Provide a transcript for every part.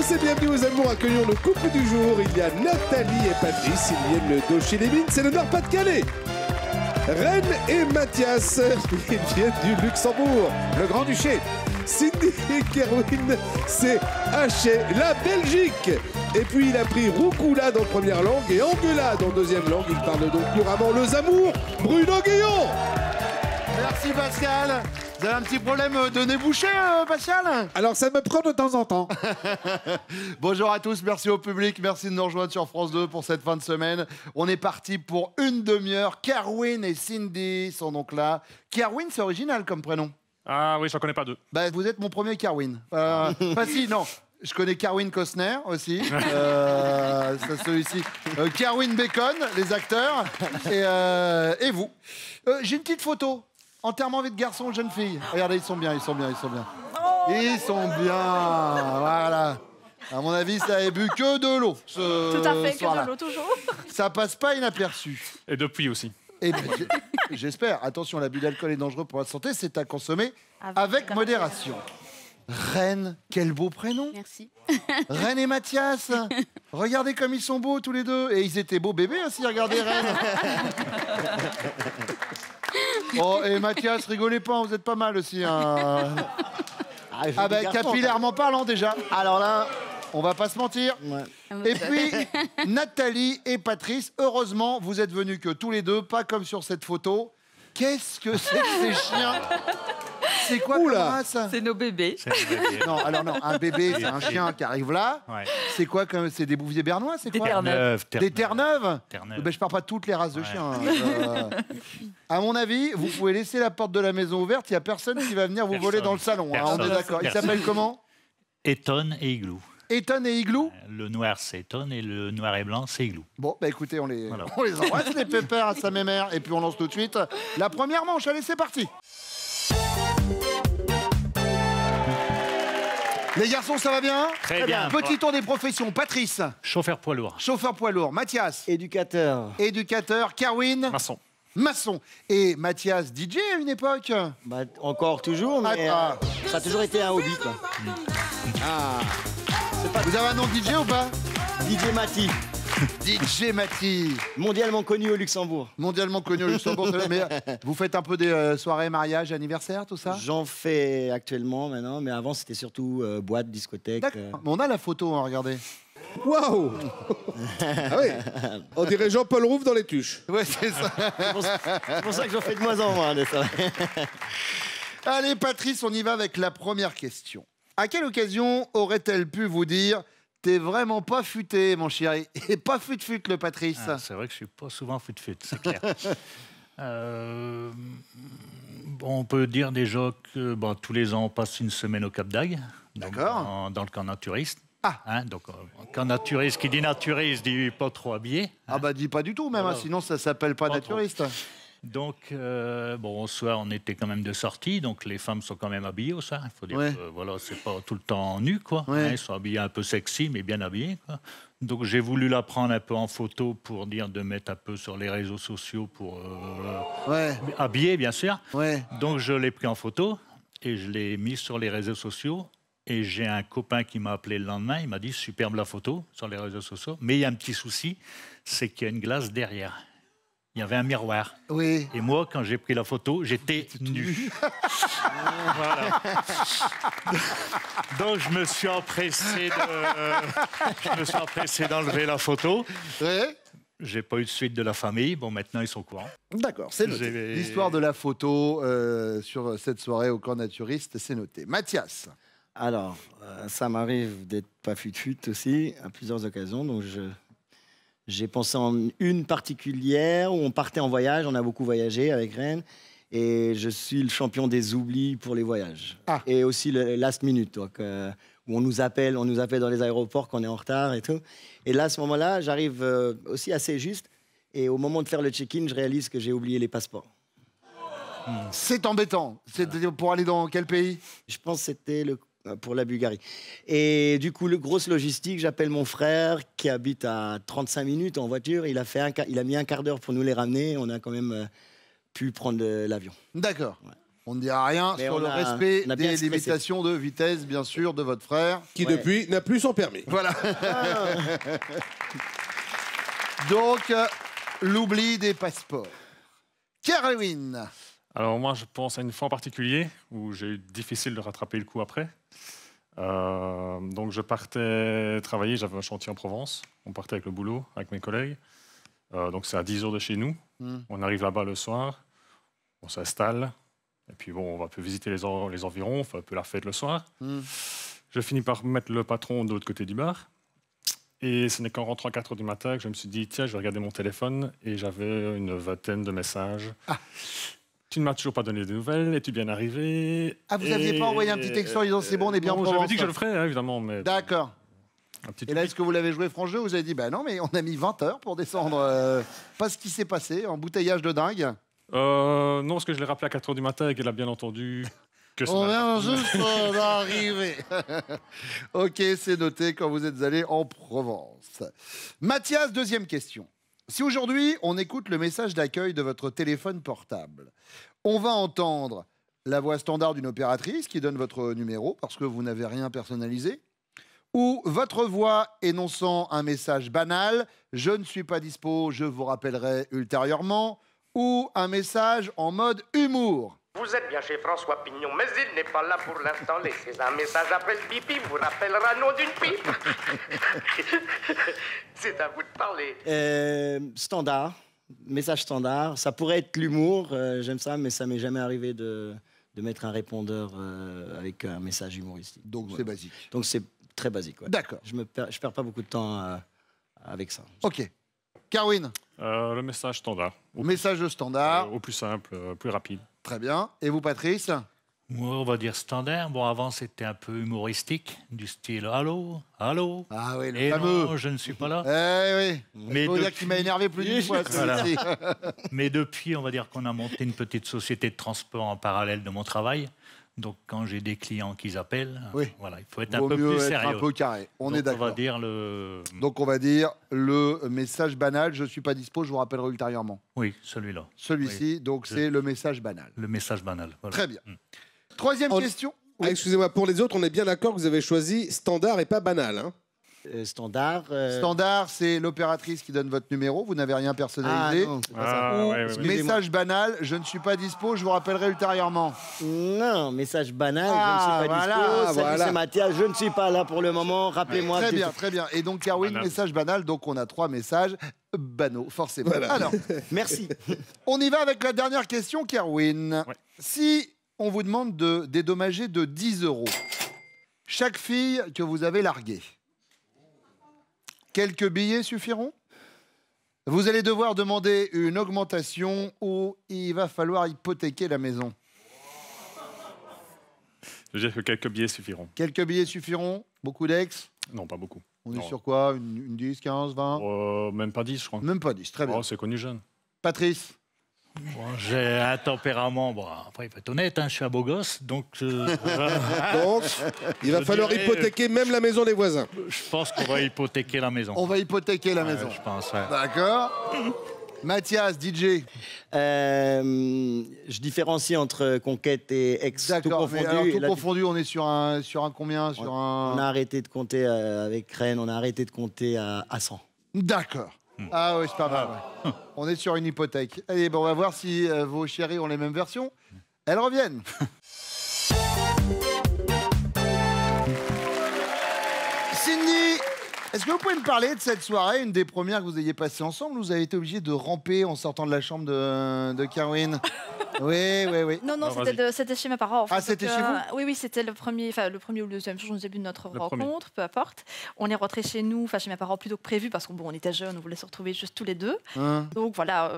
tous et bienvenue aux Amours. Accueillons le couple du jour. Il y a Nathalie et Patrice. Ils viennent le dos chez les mines. C'est le Nord-Pas-de-Calais. Reine et Mathias. Ils viennent du Luxembourg, le Grand-Duché. Cindy et Kerwin, c'est Haché, la Belgique. Et puis il a pris Roukoula dans première langue et Anguilla dans deuxième langue. Il parle donc couramment le Zamour, Bruno Guillon. Merci Pascal. Vous avez un petit problème de nez bouché, Pascal? Alors ça me prend de temps en temps. Bonjour à tous, merci au public, merci de nous rejoindre sur France 2 pour cette fin de semaine. On est parti pour une demi-heure. Kerwin et Cindy sont donc là. Kerwin, c'est original comme prénom. Ah oui, j'en connais pas deux. Bah, vous êtes mon premier Kerwin. Enfin si, non. Je connais Kerwin Costner aussi. C'est celui-ci. Kerwin Bacon, les acteurs. Et vous. J'ai une petite photo. Enterrement vie de garçon, jeune fille. Regardez, ils sont bien, ils sont bien, ils sont bien. Ils sont bien, voilà. À mon avis, ça avait bu que de l'eau ce Tout à fait, que soir-là. de l'eau toujours. Ça passe pas inaperçu. Et depuis aussi. Et j'espère. Attention, l'abus d'alcool est dangereux pour la santé. C'est à consommer avec modération. Reine, quel beau prénom. Merci. Reine et Mathias. Regardez comme ils sont beaux tous les deux. Et ils étaient beaux bébés aussi, regardez Reine. Oh, et Mathias, rigolez pas, vous êtes pas mal aussi. Hein. Ah ben, capillairement parlant déjà. Alors là, on va pas se mentir. Ouais. Et puis, Nathalie et Patrice, heureusement, vous êtes venus que tous les deux, pas comme sur cette photo. Qu'est-ce que c'est que ces chiens? C'est quoi comme race? C'est nos bébés. Non, alors non, un bébé, c'est un chien qui arrive là. Ouais. C'est quoi comme... C'est des bouviers bernois, c'est quoi? Terre-Neuve. Des Terre-Neuve. Terre-Neuve. Ben, je parle pas de toutes les races de chiens. Hein. À mon avis, vous pouvez laisser la porte de la maison ouverte, il n'y a personne qui va venir vous voler dans le salon. Hein, on est d'accord. Il s'appelle comment? Eton et Igloo. Eton et Igloo. Le noir, c'est Eton et le noir et blanc, c'est Igloo. Bon, bah écoutez, on les embrasse, les pépères à sa mémère. Et puis on lance tout de suite la première manche. Allez, c'est parti. Les garçons, ça va bien? Très bien. Petit tour des professions. Patrice. Chauffeur poids lourd. Chauffeur poids lourd. Mathias. Éducateur. Éducateur. Kerwin. Maçon. Maçon. Et Mathias, DJ à une époque? Bah, encore toujours, mais ça a toujours été un hobby, quoi. Vous avez un nom de DJ ou pas? DJ Mati, DJ Mati. mondialement connu au Luxembourg. Mondialement connu au Luxembourg. Mais vous faites un peu des soirées, mariages, anniversaires, tout ça? J'en fais actuellement maintenant, mais avant c'était surtout boîte, discothèque. D'accord. Mais on a la photo, hein, regardez. Waouh. Ah oui. On dirait Jean-Paul Rouve dans les tuches. Ouais, c'est ça. C'est pour ça que j'en fais de moins en moins de ça. Allez, Patrice, on y va avec la première question. À quelle occasion aurait-elle pu vous dire « T'es vraiment pas futé, mon chéri » et pas fut-fut, le Patrice. Ah, c'est vrai que je suis pas souvent fut-fut, c'est clair. Bon, on peut dire déjà que bon, tous les ans, on passe une semaine au Cap d'Agde. D'accord. Dans le camp naturiste. Ah. Hein, donc, camp naturiste, qui dit naturiste, dit pas trop habillé. Ah bah dis pas du tout même, hein, sinon ça s'appelle pas Pas naturiste. Donc, bon, au soir, on était quand même de sortie, donc les femmes sont quand même habillées au soir. Il faut dire Ouais. que voilà, c'est pas tout le temps nu, quoi. Ouais. Hein, ils sont habillés un peu sexy, mais bien habillés, quoi. Donc, j'ai voulu la prendre un peu en photo pour dire de mettre un peu sur les réseaux sociaux pour Ouais, habiller, bien sûr. ouais. Donc, je l'ai pris en photo et je l'ai mis sur les réseaux sociaux. Et j'ai un copain qui m'a appelé le lendemain. Il m'a dit superbe la photo sur les réseaux sociaux, mais il y a un petit souci, c'est qu'il y a une glace derrière. Il y avait un miroir. Oui. Et moi, quand j'ai pris la photo, j'étais nu. Voilà. Donc, je me suis empressé d'enlever la photo. Ouais. J'ai pas eu de suite de la famille. Bon, maintenant, ils sont au courant. D'accord, c'est noté. J'ai- L'histoire de la photo sur cette soirée au camp naturiste, c'est noté. Mathias. Alors, ça m'arrive d'être pas fut-fut aussi, à plusieurs occasions. Donc, j'ai pensé en une particulière où on partait en voyage. On a beaucoup voyagé avec Rennes. Et je suis le champion des oublis pour les voyages. Ah. Et aussi le last minute, donc, où on nous appelle dans les aéroports qu'on est en retard et tout. Et là, à ce moment-là, j'arrive aussi assez juste. Et au moment de faire le check-in, je réalise que j'ai oublié les passeports. C'est embêtant. C'était pour aller dans quel pays? Je pense que c'était pour la Bulgarie. Et du coup, grosse logistique, j'appelle mon frère qui habite à 35 minutes en voiture. Il a mis un quart d'heure pour nous les ramener. On a quand même pu prendre l'avion. D'accord. Ouais. On ne dira rien Mais sur on le a- respect on a bien des stressé. limitations de vitesse, bien sûr, de votre frère. Qui Ouais. depuis n'a plus son permis. Voilà. Donc, l'oubli des passeports. Caroline. Alors moi, je pense à une fois en particulier où j'ai eu difficile de rattraper le coup après. Donc je partais travailler, j'avais un chantier en Provence. On partait avec le boulot, avec mes collègues. Donc c'est à 10 heures de chez nous. On arrive là-bas le soir, on s'installe. Et puis bon, on va un peu visiter les environs, on fait un peu la fête le soir. Je finis par mettre le patron de l'autre côté du bar. Et ce n'est qu'en rentrant à 4 heures du matin que je me suis dit, tiens, je vais regarder mon téléphone. Et j'avais une vingtaine de messages. Tu ne m'as toujours pas donné de nouvelles, es-tu bien arrivé? Ah, vous n'aviez pas envoyé un petit texte en disant c'est bon, on est bien en Non, Provence. j'avais dit que je le ferais, hein, évidemment. Mais D'accord. un petit Et là, est-ce que vous l'avez joué franc jeu? Vous avez dit, bah non, mais on a mis 20 heures pour descendre. Pas ce qui s'est passé, embouteillage de dingue. Non, parce que je l'ai rappelé à 4 heures du matin et qu'elle a bien entendu que ça On m'avait- vient juste d'arriver. Ok, c'est noté quand vous êtes allé en Provence. Mathias, deuxième question. Si aujourd'hui on écoute le message d'accueil de votre téléphone portable, on va entendre la voix standard d'une opératrice qui donne votre numéro parce que vous n'avez rien personnalisé, ou votre voix énonçant un message banal, je ne suis pas dispo, je vous rappellerai ultérieurement, ou un message en mode humour. Vous êtes bien chez François Pignon, mais il n'est pas là pour l'instant. Laissez un message après le pipi, vous rappellera nom d'une pipe. C'est à vous de parler. Standard, message standard. Ça pourrait être l'humour, j'aime ça, mais ça m'est jamais arrivé de mettre un répondeur avec un message humoristique. Donc Voilà. c'est basique. Donc c'est très basique. Ouais. D'accord. Je perds pas beaucoup de temps avec ça. Ok. Carwin, Le message standard. message standard. Au plus simple, plus rapide. Très bien. Et vous, Patrice? Moi, on va dire standard. Bon, avant, c'était un peu humoristique, du style allô, allô. Ah oui, le Et fameux. non, je ne suis pas là. Eh oui. Mais Il faut dire depuis- qu'il m'a énervé plus d'une fois, Voilà. celui-ci. Mais depuis, on va dire qu'on a monté une petite société de transport en parallèle de mon travail. Donc, quand j'ai des clients qui appellent, Oui. voilà, il faut être un Vaut peu mieux plus être sérieux. un peu carré. On Donc, est d'accord. On va dire le. Donc on va dire le message banal, je suis pas dispo, je vous rappellerai ultérieurement. Oui, celui-là. Celui-ci, donc Je- c'est le message banal. Le message banal. Voilà. Très bien. Troisième On- question. Ah, excusez-moi, pour les autres, on est bien d'accord que vous avez choisi standard et pas banal. Hein. Standard. Standard, c'est l'opératrice qui donne votre numéro, vous n'avez rien Ah personnalisé. non, c'est pas ça. Ou ouais, ouais. Excusez-moi. message banal, je ne suis pas dispo, je vous rappellerai ultérieurement. Non, message banal, Ah, je ne suis pas voilà, dispo. Salut, voilà. c'est Mathias, je ne suis pas là pour le moment. Rappelez-moi. Très peut-être- bien, très bien. Et donc, Carwin, Banal. message banal, donc on a 3 messages banaux, forcément. Voilà. Alors, Merci. on y va avec la dernière question, Kerwin. Ouais. Si on vous demande de dédommager de 10 € chaque fille que vous avez larguée, quelques billets suffiront? Vous allez devoir demander une augmentation ou il va falloir hypothéquer la maison. Je veux dire que quelques billets suffiront. Quelques billets suffiront? Beaucoup d'ex? Non, pas beaucoup. On est Non. sur quoi? Une 10, 15, 20? Même pas 10, je crois. Même pas 10, très bien. Oh, c'est connu jeune. Patrice? Bon, j'ai un tempérament. Bon, après, il faut être honnête, hein, je suis un beau gosse. Donc, Donc, il va Je falloir dirais- hypothéquer même la maison des voisins. je pense qu'on va hypothéquer la maison. On va hypothéquer la Ouais, maison. je pense, ouais. D'accord. Mathias, DJ. Je différencie entre conquête et ex. Tout D'accord. confondu. Mais alors, tout Là, confondu, on est sur un combien? Sur on a un. arrêté de compter avec Rennes, on a arrêté de compter à 100. D'accord. Ah oui, c'est pas mal. ouais. On est sur une hypothèque. Allez, bon, on va voir si vos chéris ont les mêmes versions. Elles reviennent. Cindy, est-ce que vous pouvez me parler de cette soirée, une des premières que vous ayez passées ensemble? Vous avez été obligé de ramper en sortant de la chambre de Kerwin. Oui, oui, oui. Non, non, Non, c'était chez mes parents. En fait. Ah, c'était chez vous? Oui, oui, c'était le premier ou le deuxième jour, je ne sais plus, de notre Le rencontre, peu importe. On est rentré chez nous, chez mes parents plutôt que prévu, parce qu'on on était jeunes, on voulait se retrouver juste tous les deux. Hein? Donc voilà,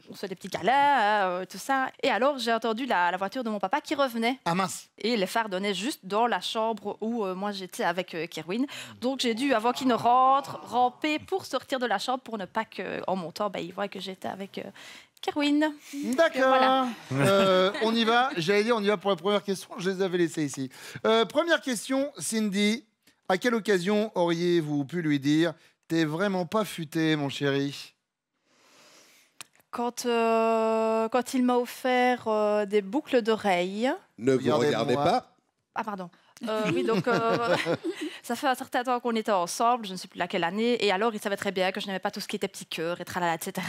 on se fait des petits câlins, tout ça. Et alors, j'ai entendu la voiture de mon papa qui revenait. Ah mince. Et les phares donnaient juste dans la chambre où moi j'étais avec Kerwin. Donc j'ai dû, avant qu'il ne rentre, ramper pour sortir de la chambre pour ne pas qu'en montant, il voit que j'étais avec Kerwin. D'accord. Voilà. On y va. J'allais dire, on y va pour la première question. Je les avais laissés ici. Première question, Cindy. À quelle occasion auriez-vous pu lui dire « T'es vraiment pas futé, mon chéri quand il m'a offert des boucles d'oreilles. Ne vous regardez pas. Ah, pardon. Oui, donc ça fait un certain temps qu'on était ensemble, je ne sais plus laquelle année, et alors il savait très bien que je n'aimais pas tout ce qui était petit cœur et tralala, etc.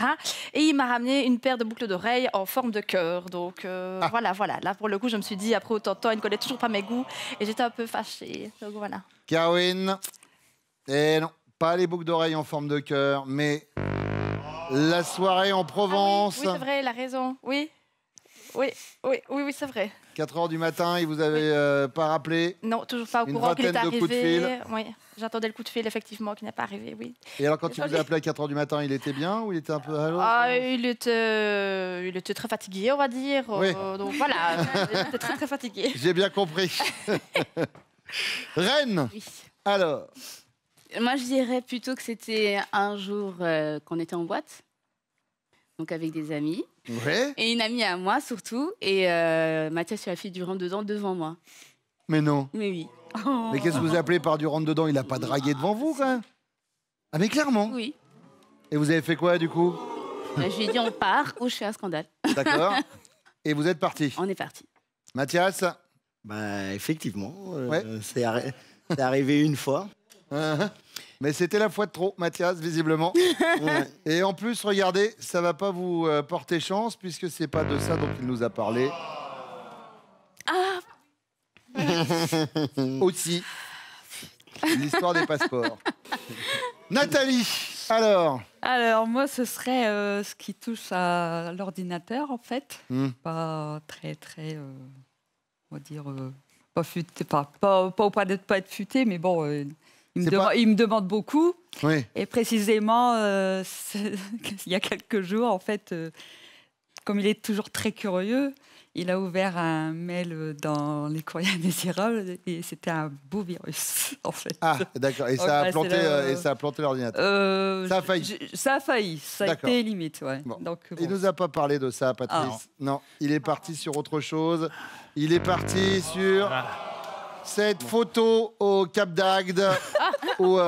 Et il m'a ramené une paire de boucles d'oreilles en forme de cœur. Donc voilà. Là, pour le coup, je me suis dit, après autant de temps, il ne connaît toujours pas mes goûts, et j'étais un peu fâchée. Donc voilà. Kerwin. Eh non, pas les boucles d'oreilles en forme de cœur, mais la soirée en Provence. Oui, c'est vrai, il a raison. Oui, c'est vrai. 4h du matin, il vous avait pas rappelé? Non, toujours pas au Une courant qu'il est vingtaine de arrivé. coups de fil. Oui, j'attendais le coup de fil, effectivement, qui n'est pas arrivé, oui. Et alors, quand il vous a appelé à 4h du matin, il était bien ou il était un peu à l'eau? Il était très fatigué, on va dire. Oui. Donc voilà, il était très fatigué. J'ai bien compris. Reine, Oui. alors, Moi, je dirais plutôt que c'était un jour qu'on était en boîte, donc avec des amis, ouais, et une amie à moi surtout, et Mathias lui a fait du rentre-dedans devant moi. mais non. Mais oui. Mais qu'est-ce que vous appelez par du rentre-dedans? Il a pas dragué devant vous, quand même? Ah, mais clairement. Oui. Et vous avez fait quoi, du coup? Je lui ai dit on part ou je fais un scandale. D'accord. Et vous êtes parti. On est parti. Mathias? Bah, effectivement, Ouais. c'est arrivé une fois. Mais c'était la fois de trop, Mathias, visiblement. Ouais. Et en plus, regardez, ça va pas vous porter chance, puisque c'est pas de ça dont il nous a parlé. Aussi, l'histoire des passeports. Nathalie, alors? Alors, moi, ce serait ce qui touche à l'ordinateur, en fait. Pas très, on va dire, pas futé, pas au point d'être pas être futé, mais bon, il me demande beaucoup. Oui. Et précisément, il y a quelques jours, en fait, comme il est toujours très curieux, il a ouvert un mail dans les courriers indésirables et c'était un beau virus, en fait. Ah, d'accord. Et ça a planté l'ordinateur. Ça a failli. Ça a failli. Ça a été limite, ouais. Bon. Donc, Il nous a pas parlé de ça, Patrice. Non, il est parti sur autre chose. Il est parti sur cette photo au Cap d'Agde où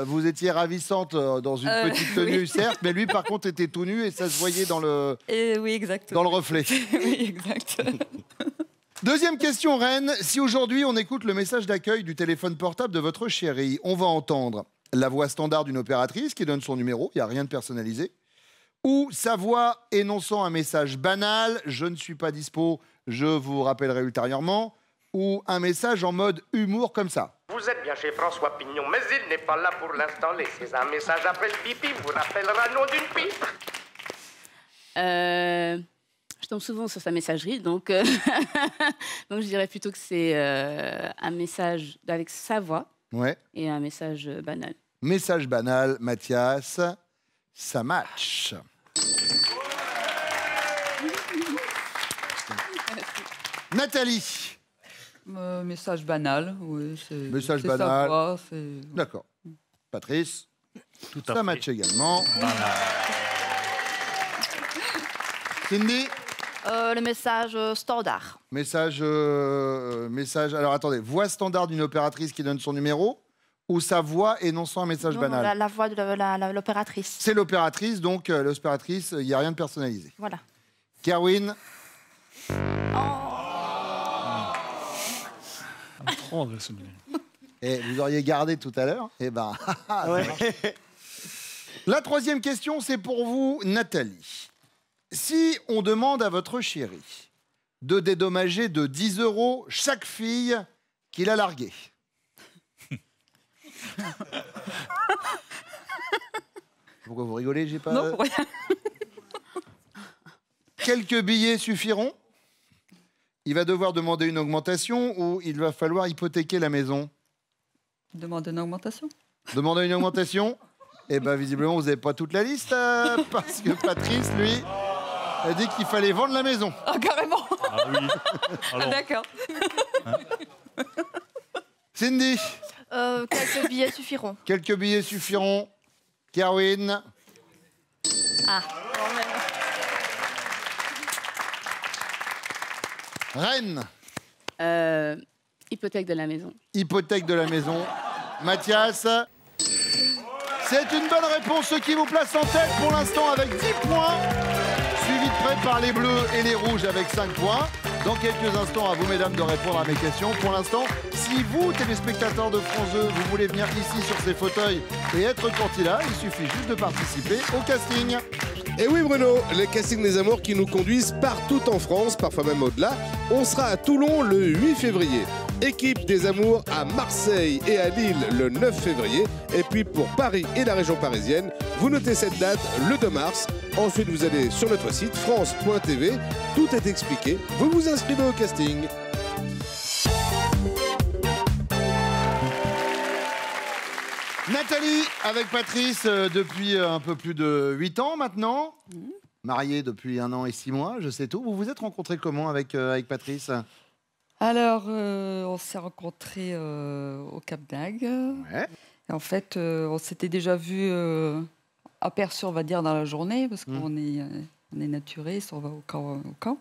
vous étiez ravissante dans une petite tenue, oui. certes, mais lui, par contre, était tout nu et ça se voyait dans le, oui, exactement. dans le reflet. Oui, exact. Deuxième question, Reine. Si aujourd'hui on écoute le message d'accueil du téléphone portable de votre chérie, on va entendre la voix standard d'une opératrice qui donne son numéro, il n'y a rien de personnalisé, ou sa voix énonçant un message banal, je ne suis pas dispo, je vous rappellerai ultérieurement, ou un message en mode humour comme ça. Vous êtes bien chez François Pignon, mais il n'est pas là pour l'instant. Laissez un message après le pipi, vous rappellera le nom d'une pipe. Je tombe souvent sur sa messagerie, donc, donc je dirais plutôt que c'est un message avec sa voix Ouais. et un message banal. Message banal, Mathias, ça match. Nathalie. Message banal, oui. Message c'est banal. sa voix, D'accord. Patrice. Tout à Ça fait. match également. Cindy. Le message standard. Message. Alors attendez, voix standard d'une opératrice qui donne son numéro ou sa voix énonçant un message Non, banal? la voix de l'opératrice. C'est l'opératrice, donc l'opératrice, il n'y a rien de personnalisé. Voilà. Kerwin. Trop de celui-là. Et vous auriez gardé tout à l'heure. Eh ben. La troisième question, c'est pour vous, Nathalie. Si on demande à votre chéri de dédommager de 10 € chaque fille qu'il a larguée. Pourquoi vous rigolez? J'ai pas. Non, pour rien. Quelques billets suffiront? Il va devoir demander une augmentation ou il va falloir hypothéquer la maison? Demande une augmentation. Demander une augmentation? Eh bien, visiblement, vous n'avez pas toute la liste, parce que Patrice, lui, a dit qu'il fallait vendre la maison. Ah, carrément. Ah oui. Ah, Alors, d'accord. Cindy, Quelques billets suffiront. quelques billets suffiront. Kerwin, Ah. Reine, Hypothèque de la maison. hypothèque de la maison. Mathias, c'est une bonne réponse, ce qui vous place en tête pour l'instant avec 10 points. par les bleus et les rouges avec 5 points. Dans quelques instants, à vous, mesdames, de répondre à mes questions. Pour l'instant, si vous, téléspectateurs de France 2, vous voulez venir ici sur ces fauteuils et être candidat, il suffit juste de participer au casting. Et oui Bruno, les castings des amours qui nous conduisent partout en France, parfois même au-delà. On sera à Toulon le 8 février. Équipe des amours à Marseille et à Lille le 9 février. Et puis pour Paris et la région parisienne, vous notez cette date le 2 mars. Ensuite vous allez sur notre site france.tv. Tout est expliqué. Vous vous inscrivez au casting. Nathalie avec Patrice depuis un peu plus de 8 ans maintenant. Mariée depuis 1 an et 6 mois, je sais tout. Vous vous êtes rencontrés comment avec Patrice? Alors, on s'est rencontrés au Cap d'Agde. Ouais. Et en fait, on s'était déjà vu aperçu, on va dire, dans la journée, parce qu'on est naturistes, on va au camp.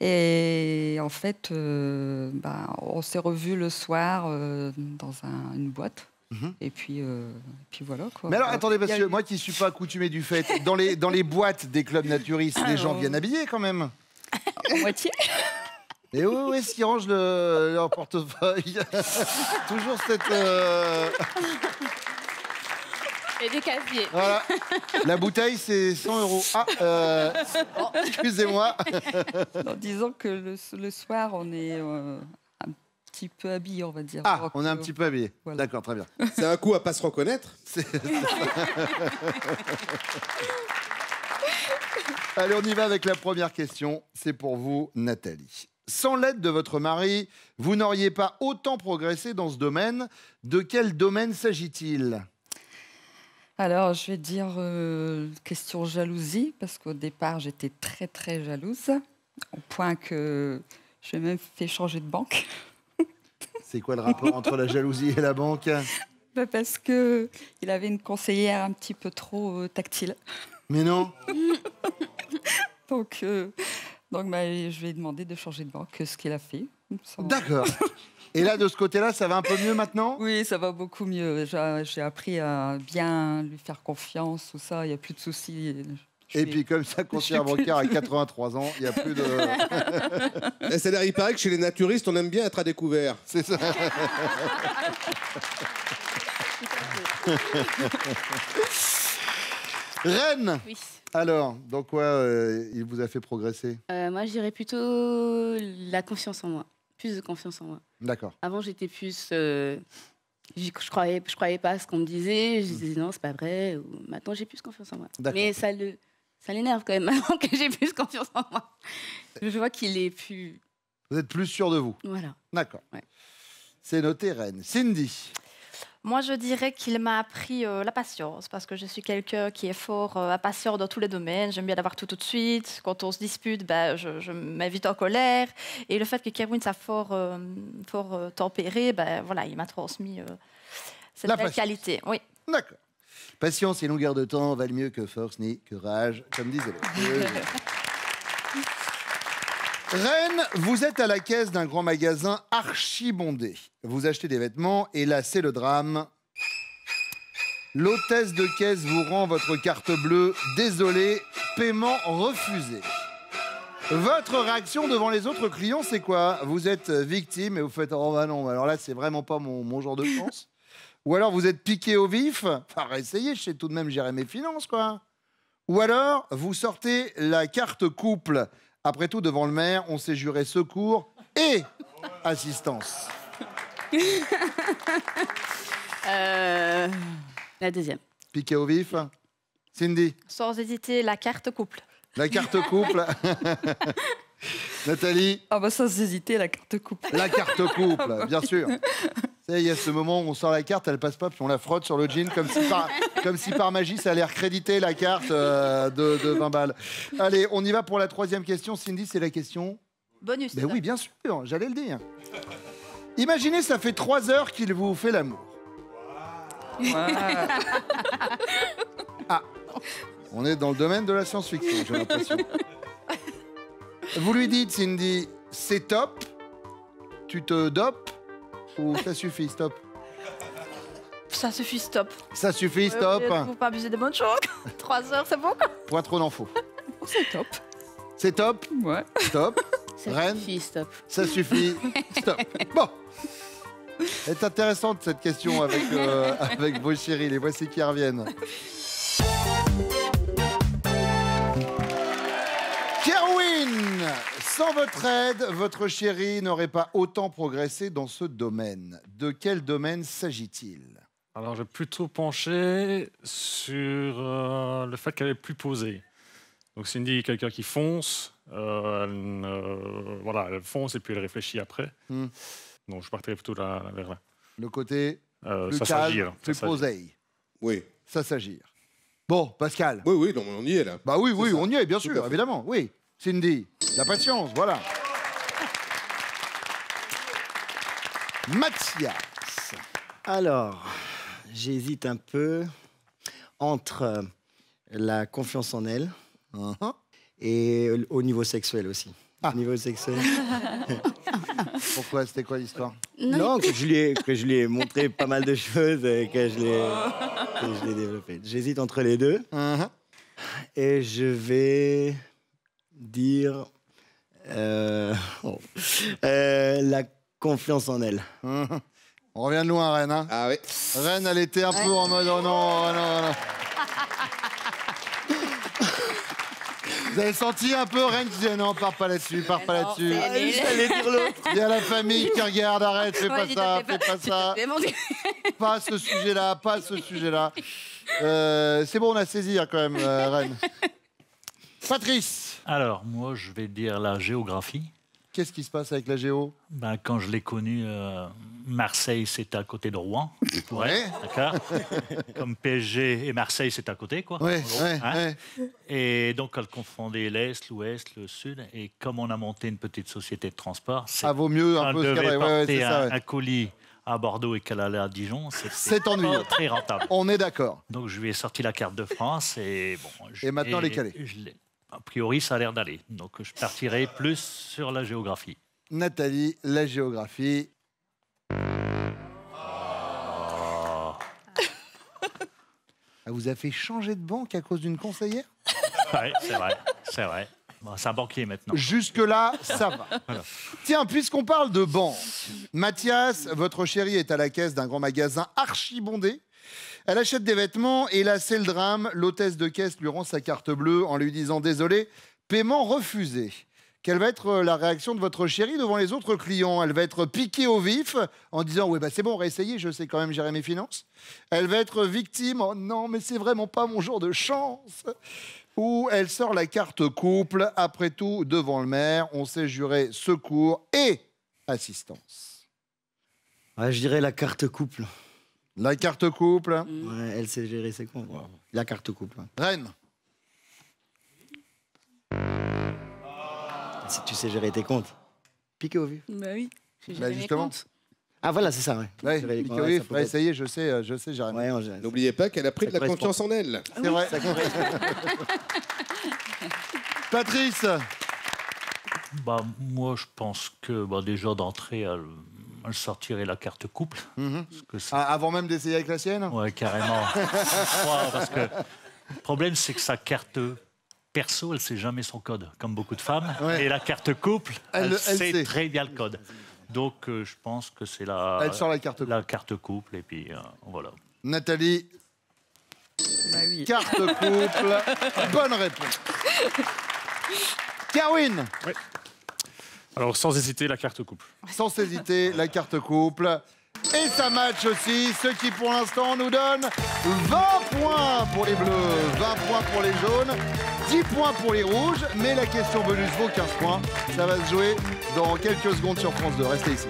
Et en fait, on s'est revus le soir dans une boîte. Et puis voilà quoi. Mais alors attendez, parce que moi qui ne suis pas accoutumé du fait, dans les boîtes des clubs naturistes, les gens viennent habillés quand même. À moitié. Et où est-ce qu'ils rangent leur portefeuille? Toujours cette... Et des casiers. Voilà. La bouteille, c'est 100 €. Ah, excusez-moi. Disons que le soir, on est un petit peu habillés, on va dire. Ah, on est un petit peu habillés. Voilà. D'accord, très bien. C'est un coup à pas se reconnaître. Allez, on y va avec la première question. C'est pour vous, Nathalie. Sans l'aide de votre mari, vous n'auriez pas autant progressé dans ce domaine. De quel domaine s'agit-il? Alors, je vais dire question jalousie, parce qu'au départ, j'étais très, très jalouse, au point que j'ai même fait changer de banque. C'est quoi le rapport entre la jalousie et la banque? Parce qu'il avait une conseillère un petit peu trop tactile. Mais non. Donc je lui ai demandé de changer de banque, ce qu'il a fait. D'accord. Et là, de ce côté-là, ça va un peu mieux maintenant? Oui, ça va beaucoup mieux. J'ai appris à bien lui faire confiance, tout ça, il n'y a plus de soucis. Et puis comme ça, conseillère bancaire à 83 ans, il n'y a plus de... C'est-à-dire, il paraît que chez les naturistes, on aime bien être à découvert. C'est ça. Reine. Oui. Alors, dans quoi il vous a fait progresser? Moi, je dirais plutôt la confiance en moi. Plus de confiance en moi. D'accord. Avant, j'étais plus... je croyais pas à ce qu'on me disait. Je disais non, c'est pas vrai. Maintenant, j'ai plus confiance en moi. Mais ça l'énerve quand même maintenant que j'ai plus confiance en moi. Je vois qu'il est plus... Vous êtes plus sûr de vous? Voilà. D'accord. Ouais. C'est noté, Reine. Cindy. Moi, je dirais qu'il m'a appris la patience, parce que je suis quelqu'un qui est fort impatient dans tous les domaines. J'aime bien avoir tout de suite. Quand on se dispute, je me mets vite en colère. Et le fait que Kerwin soit fort tempéré, voilà, il m'a transmis cette belle qualité. Oui. D'accord. Patience et longueur de temps valent mieux que force ni courage, comme disait l'autre. Reine, vous êtes à la caisse d'un grand magasin archi-bondé. Vous achetez des vêtements et là, c'est le drame. L'hôtesse de caisse vous rend votre carte bleue. Désolé, paiement refusé. Votre réaction devant les autres clients, c'est quoi? Vous êtes victime et vous faites « Oh bah non, alors là, c'est vraiment pas mon genre de chance. » Ou alors vous êtes piqué au vif. Enfin, essayez, je sais tout de même gérer mes finances, quoi. Ou alors, vous sortez la carte couple. Après tout, devant le maire, on s'est juré secours et assistance. La deuxième. Piqué au vif. Cindy. Sans hésiter, la carte couple. La carte couple. Nathalie. Ah bah sans hésiter, la carte couple. La carte couple, bien sûr. Il y a ce moment où on sort la carte, elle passe pas, puis on la frotte sur le jean comme si par magie ça allait recréditer la carte de 20 balles. Allez, on y va pour la troisième question. Cindy, c'est la question bonus. Mais oui, bien sûr, j'allais le dire. Imaginez, ça fait 3 heures qu'il vous fait l'amour. Ah, on est dans le domaine de la science-fiction, j'ai l'impression. Vous lui dites, Cindy, c'est top, tu te dopes ou ça suffit, stop? Ça suffit, stop. Ça suffit, stop. Faut pas abuser des bonnes choses. 3 heures, c'est bon, quoi. Point trop d'infos. C'est top. C'est top. Ouais. Stop. Ça Reine. suffit, stop. Ça suffit. Stop. Bon. Elle est intéressante cette question avec vos chéris. Les voici qui reviennent. Kerwin, sans votre aide, votre chéri n'aurait pas autant progressé dans ce domaine. De quel domaine s'agit-il? Alors, j'ai plutôt penché sur le fait qu'elle est plus posée. Donc, Cindy est quelqu'un qui fonce. Voilà, elle fonce et puis elle réfléchit après. Donc, je partirais plutôt vers là. Le côté plus ça calme, s'agir. plus posé. Oui. Ça s'agir. Bon, Pascal. Oui, oui, non, on y est là. Bah oui, oui, ça. on y est, bien Tout à sûr, fait. évidemment. Oui. Cindy, la patience, voilà. Mathias. Alors, j'hésite un peu entre la confiance en elle et au niveau sexuel aussi. Au niveau sexuel. Pourquoi? C'était quoi l'histoire? Non, que je lui ai montré pas mal de choses et que je l'ai développé. J'hésite entre les deux. Et je vais dire la confiance en elle. On revient de loin, Rennes. Hein. Ah oui. Rennes, elle était un peu en mode oh non, oh non, oh non. Vous avez senti un peu Rennes qui disait non, pars pas là-dessus, pars pas là-dessus. J'allais dire l'autre. Il y a la famille qui regarde, arrête, fais pas ça, fais pas ça. Pas ce sujet-là, pas ce sujet-là. C'est bon, on a saisi hein, quand même, Rennes. Patrice. Alors, moi, je vais dire la géographie. Qu'est-ce qui se passe avec la géo? Ben, quand je l'ai connue, Marseille, c'était à côté de Rouen. Ouais. D'accord. Comme PSG et Marseille, c'est à côté, quoi. Ouais, En gros, ouais, hein. ouais. Et donc, elle confondait l'Est, l'Ouest, le Sud. Et comme on a monté une petite société de transport, Ça vaut mieux un on peu se devait cadrer. Ouais, ouais, porter c'est ça. un colis à Bordeaux et qu'elle allait à Dijon. C'est ennuyeux. pas très rentable. On est d'accord. Donc, je lui ai sorti la carte de France et bon. Et maintenant, elle est calée. A priori, ça a l'air d'aller. Donc, je partirai plus sur la géographie. Nathalie, la géographie. Elle vous a fait changer de banque à cause d'une conseillère? Oui, c'est vrai. C'est vrai. Bon, c'est un banquier maintenant. Jusque-là, ça va. Voilà. Tiens, puisqu'on parle de banque, Mathias, votre chérie est à la caisse d'un grand magasin archibondé. Elle achète des vêtements et là, c'est le drame. L'hôtesse de caisse lui rend sa carte bleue en lui disant « Désolé, paiement refusé ». Quelle va être la réaction de votre chérie devant les autres clients? Elle va être piquée au vif en disant « Oui, bah c'est bon, réessayez, je sais quand même gérer mes finances ». Elle va être victime « Oh non, mais c'est vraiment pas mon jour de chance ». Ou elle sort la carte couple. Après tout, devant le maire, on s'est juré secours et assistance. Ouais, je dirais la carte couple. La carte couple. Ouais, elle sait gérer ses comptes. La carte couple. Reine. Si tu sais gérer tes comptes. Piqué au vif. Bah oui. Bah, justement. Ah voilà, c'est ça, ouais. Ouais, Gérer les piqué comptes, au ouais, vif. ça peut Ouais, être- ça y est, je sais, Jérémy. Ouais, N'oubliez pas qu'elle a pris de la correspond. confiance en elle. C'est vrai. Patrice. Bah, moi, je pense que bah, déjà d'entrée, elle sortirait la carte couple. Parce que c'est- Avant même d'essayer avec la sienne? Ouais, carrément. Ouais, parce que le problème, c'est que sa carte perso, elle ne sait jamais son code, comme beaucoup de femmes. Ouais. Et la carte couple, Elle elle sait. sait très bien le code. Donc, je pense que c'est Elle sort la carte couple. la carte couple. Et puis, voilà. Nathalie. Bah oui. Carte couple. Bonne réponse. Kerwin. Alors, sans hésiter, la carte couple. Sans hésiter, la carte couple. Et ça match aussi, ce qui pour l'instant nous donne 20 points pour les bleus, 20 points pour les jaunes, 10 points pour les rouges, mais la question bonus vaut 15 points. Ça va se jouer dans quelques secondes sur France 2. Restez ici.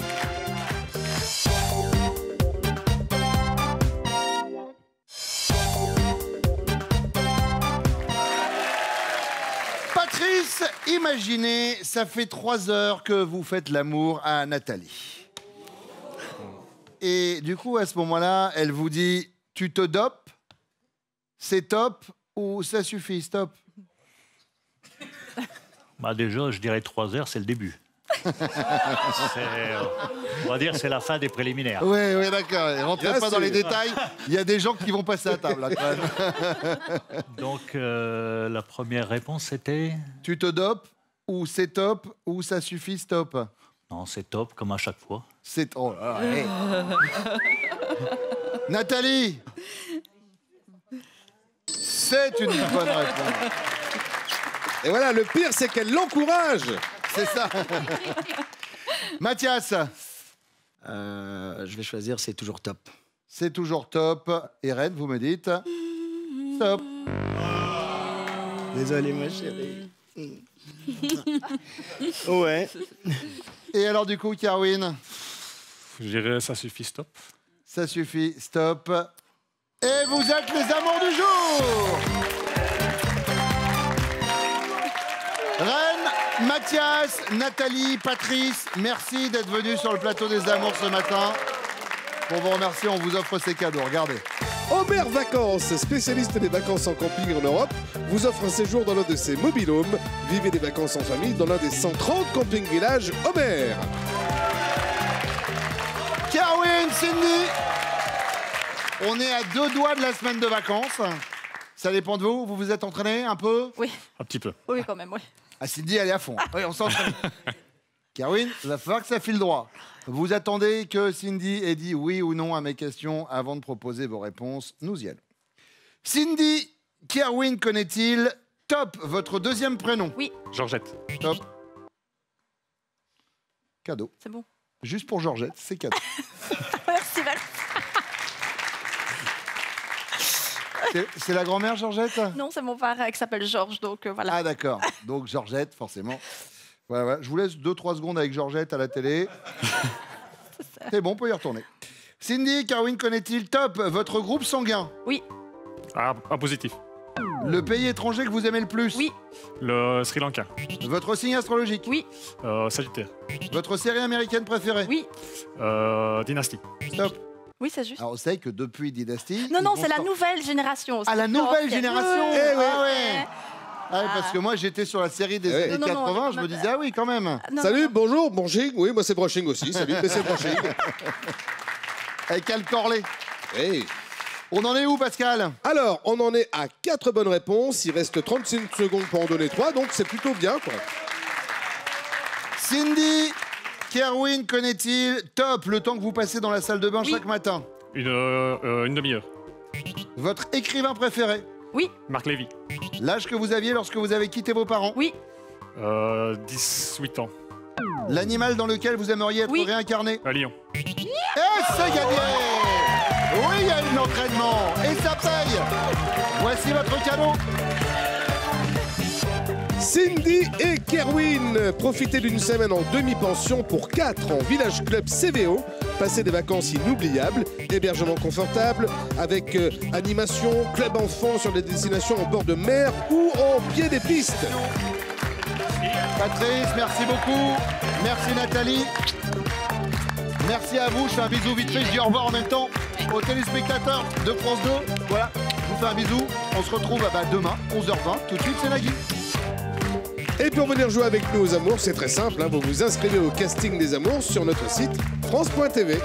Patrice, imaginez, ça fait 3 heures que vous faites l'amour à Nathalie. Et du coup, à ce moment-là, elle vous dit « Tu te dopes? C'est top ou ça suffit, stop ?» Bah, déjà, je dirais 3 heures, c'est le début. On va dire c'est la fin des préliminaires. Oui, oui, d'accord. Rentrez Bien pas dans sûr. les détails. Il y a des gens qui vont passer à table, là, quand même. Donc, la première réponse, c'était... Tu te dopes? ou c'est top, ou ça suffit, stop? Non, c'est top, comme à chaque fois. C'est... Oh, hey. Nathalie, c'est une bonne réponse. Et voilà, le pire, c'est qu'elle l'encourage. C'est ça. Mathias, Je vais choisir, c'est toujours top. c'est toujours top. Et Red, vous me dites stop. Désolé, ma chérie. Ouais. Et alors du coup, Kerwin, Je dirais ça suffit, stop. ça suffit, stop. Et vous êtes les amours du jour. Reine, Mathias, Nathalie, Patrice, merci d'être venus sur le plateau des amours ce matin. Pour vous remercier, on vous offre ces cadeaux. Regardez. Aubert Vacances, spécialiste des vacances en camping en Europe, vous offre un séjour dans l'un de ses mobil-homes. Vivez des vacances en famille dans l'un des 130 camping-villages Aubert. Kerwin, Cindy, on est à 2 doigts de la semaine de vacances. Ça dépend de vous. Vous vous êtes entraîné un peu? Oui, Un petit peu. oui, quand même, oui. Ah, Cindy, elle est à fond. Oui, on s'entraîne. Kerwin, il va falloir que ça file droit. Vous attendez que Cindy ait dit oui ou non à mes questions avant de proposer vos réponses. Nous y allons. Cindy, Kerwin connaît-il? Top, votre deuxième prénom. Oui, Georgette. Top. Cadeau. c'est bon. Juste pour Georgette, c'est cadeau. Merci, merci. C'est la grand-mère, Georgette? Non, c'est mon père qui s'appelle Georges, donc voilà. Ah, d'accord. Donc, Georgette, forcément. Voilà, voilà. Je vous laisse 2-3 secondes avec Georgette à la télé. C'est bon, on peut y retourner. Cindy, Kerwin connaît-il? Top, votre groupe sanguin. Oui, Ah, un positif. Le pays étranger que vous aimez le plus. oui, Le Sri Lanka. Votre signe astrologique. oui, Sagittaire. Votre série américaine préférée. oui, Dynastie. Stop. oui, c'est juste. Alors, on sait que depuis Dynasty... Non, ils non, vont c'est la sortir- nouvelle génération. Ah, la c'est nouvelle l'ancienne. génération. Oui, Ah oui, ouais. Ah ouais, parce que moi, j'étais sur la série des Ouais. années Non, non, 80, non, je me non, disais, ah oui, quand même. Non, Salut, non, bonjour, brushing. Oui, moi c'est brushing aussi. Salut, mais c'est brushing. Avec Al Corley. Hey. On en est où, Pascal? Alors, on en est à 4 bonnes réponses. Il reste 35 secondes pour en donner 3, donc c'est plutôt bien, quoi. Cindy, Kerwin connaît-il? Top, le temps que vous passez dans la salle de bain Oui. chaque matin. Une demi-heure. Votre écrivain préféré? Oui, Marc Lévy. L'âge que vous aviez lorsque vous avez quitté vos parents? oui, 18 ans. L'animal dans lequel vous aimeriez être Oui. réincarné? À Lyon. Et c'est gagné! Oui, il y a eu de l'entraînement et ça paye! Voici votre cadeau! Cindy et Kerwin, profitez d'une semaine en demi-pension pour 4 en Village Club CVO. Passez des vacances inoubliables, hébergement confortable, avec animation, club enfant sur des destinations en bord de mer ou au pied des pistes. Patrice, merci beaucoup. Merci Nathalie. Merci à vous. Je fais un bisou vite fait. Je dis au revoir en même temps aux téléspectateurs de France 2. Voilà, je vous fais un bisou. On se retrouve demain, 11h20. Tout de suite, c'est Nagui. Et pour venir jouer avec nous aux Amours, c'est très simple, hein, vous vous inscrivez au casting des Amours sur notre site France.tv.